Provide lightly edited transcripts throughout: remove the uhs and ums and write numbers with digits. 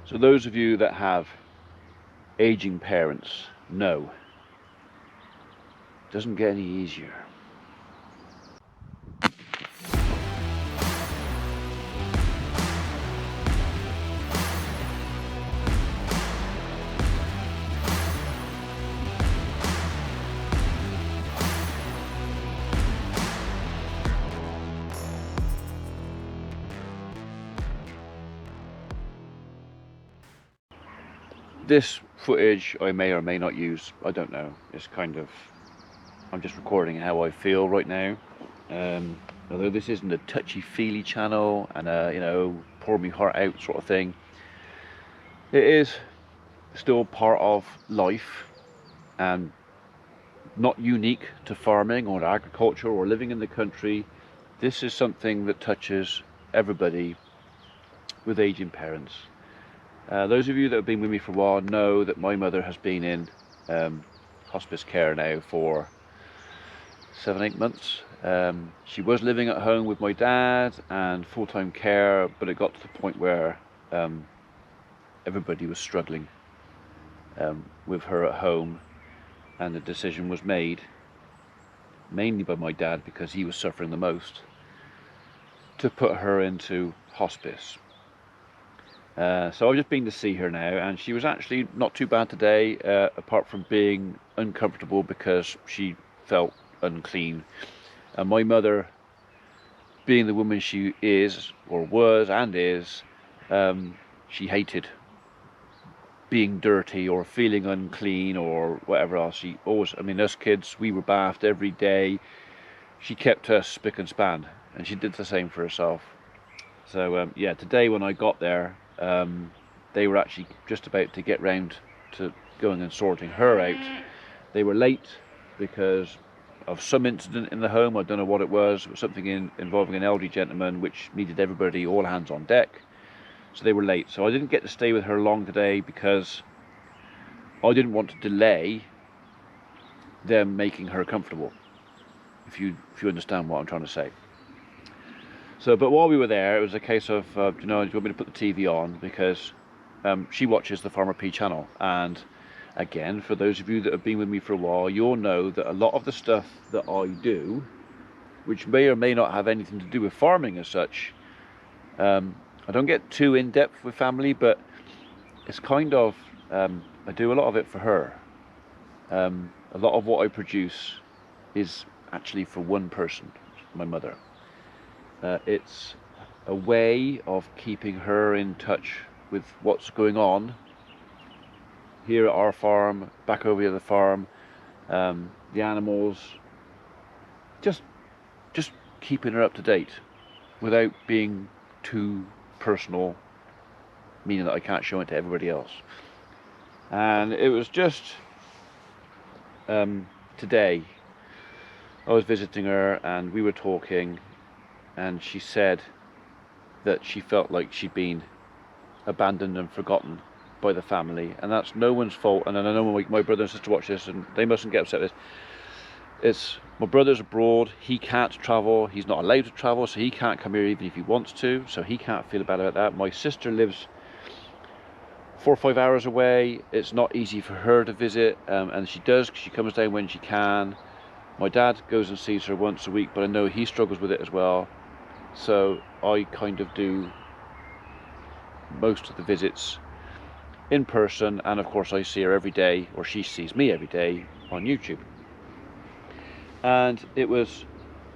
So those of you that have aging parents know it doesn't get any easier. This footage I may or may not use, I don't know. It's kind of, I'm just recording how I feel right now. Although this isn't a touchy-feely channel and a, you know, pour me heart out sort of thing, it is still part of life and not unique to farming or agriculture or living in the country. This is something that touches everybody with aging parents. Those of you that have been with me for a while know that my mother has been in hospice care now for 7-8 months. She was living at home with my dad and full-time care, but it got to the point where everybody was struggling with her at home, and the decision was made, mainly by my dad because he was suffering the most, to put her into hospice. So I've just been to see her now, and she was actually not too bad today, apart from being uncomfortable because she felt unclean. And my mother, being the woman she is, or was and is, she hated being dirty or feeling unclean or whatever else. She always, I mean, us kids, we were bathed every day. She kept us spick and span, and she did the same for herself. So yeah, today when I got there, they were actually just about to get round to going and sorting her out. They were late because of some incident in the home. I don't know what it was. It was something involving an elderly gentleman which needed everybody, all hands on deck. So they were late. So I didn't get to stay with her long today because I didn't want to delay them making her comfortable, if you understand what I'm trying to say. So, but while we were there, it was a case of, you know, do you want me to put the TV on? Because she watches the Farmer P channel. And again, for those of you that have been with me for a while, you'll know that a lot of the stuff that I do, which may or may not have anything to do with farming as such, I don't get too in-depth with family, but it's kind of, I do a lot of it for her. A lot of what I produce is actually for one person, my mother. It's a way of keeping her in touch with what's going on here at our farm, back over at the farm, the animals, just keeping her up to date without being too personal, meaning that I can't show it to everybody else. And it was just today I was visiting her and we were talking, and she said that she felt like she'd been abandoned and forgotten by the family, and that's no one's fault. And I know my brother and sister watch this and they mustn't get upset with this. It's my brother's abroad, he can't travel, he's not allowed to travel, so he can't come here even if he wants to, so he can't feel bad about that. My sister lives 4 or 5 hours away. It's not easy for her to visit, and she does, she comes down when she can. My dad goes and sees her once a week, but I know he struggles with it as well. So I kind of do most of the visits in person, and of course I see her every day, or she sees me every day on YouTube. And it was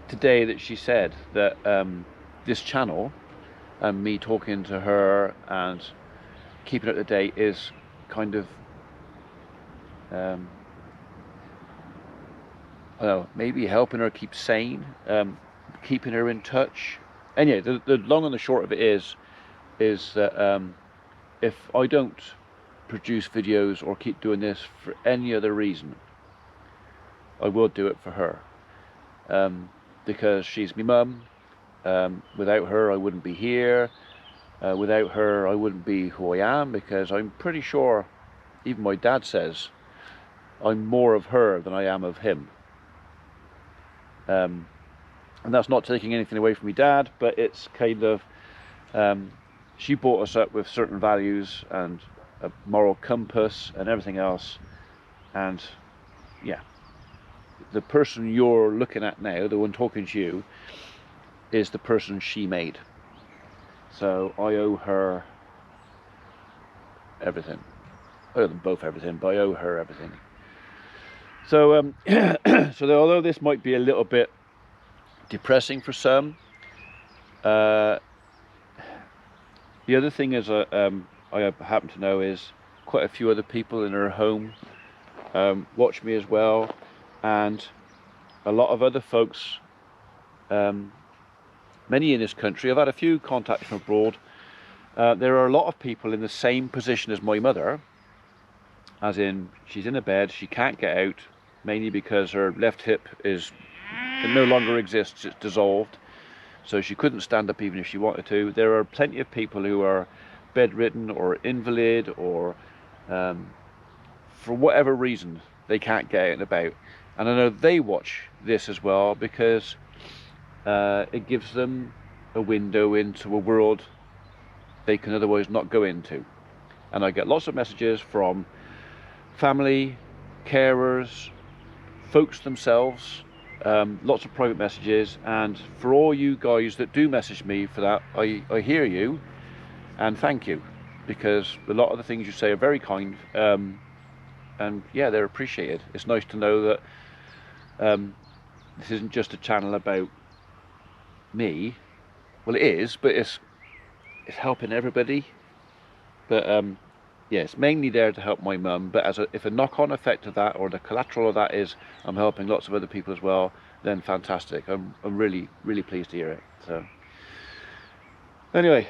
today that she said that this channel and me talking to her and keeping up to date is kind of well, maybe helping her keep sane, keeping her in touch. Anyway, the long and the short of it is that if I don't produce videos or keep doing this for any other reason, I will do it for her, because she's my mum. Without her I wouldn't be here. Without her I wouldn't be who I am, because I'm pretty sure, even my dad says, I'm more of her than I am of him. And that's not taking anything away from my dad, but it's kind of she brought us up with certain values and a moral compass and everything else. And yeah, the person you're looking at now, the one talking to you, is the person she made. So I owe her everything. I owe them both everything, but I owe her everything. So, so although this might be a little bit depressing for some, the other thing is I happen to know is quite a few other people in her home watch me as well, and a lot of other folks, many in this country. I've had a few contacts from abroad. There are a lot of people in the same position as my mother, as in she's in a bed, she can't get out, mainly because her left hip it no longer exists, it's dissolved, so she couldn't stand up even if she wanted to. There are plenty of people who are bedridden or invalid, or for whatever reason they can't get out and about, and I know they watch this as well because it gives them a window into a world they can otherwise not go into. And I get lots of messages from family, carers, folks themselves, lots of private messages. And for all you guys that do message me for that, I hear you and thank you, because a lot of the things you say are very kind, and yeah, they're appreciated. It's nice to know that this isn't just a channel about me. Well, it is, but it's helping everybody. But yeah, it's mainly there to help my mum, but if a knock-on effect of that, or the collateral of that, is I'm helping lots of other people as well, then fantastic. I'm really pleased to hear it. So anyway,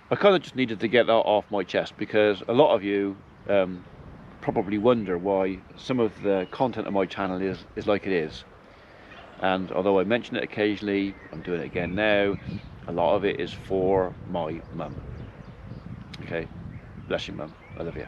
I kind of just needed to get that off my chest, because a lot of you probably wonder why some of the content of my channel is like it is. And although I mention it occasionally, I'm doing it again now, a lot of it is for my mum. Okay, bless you, mum, I love you.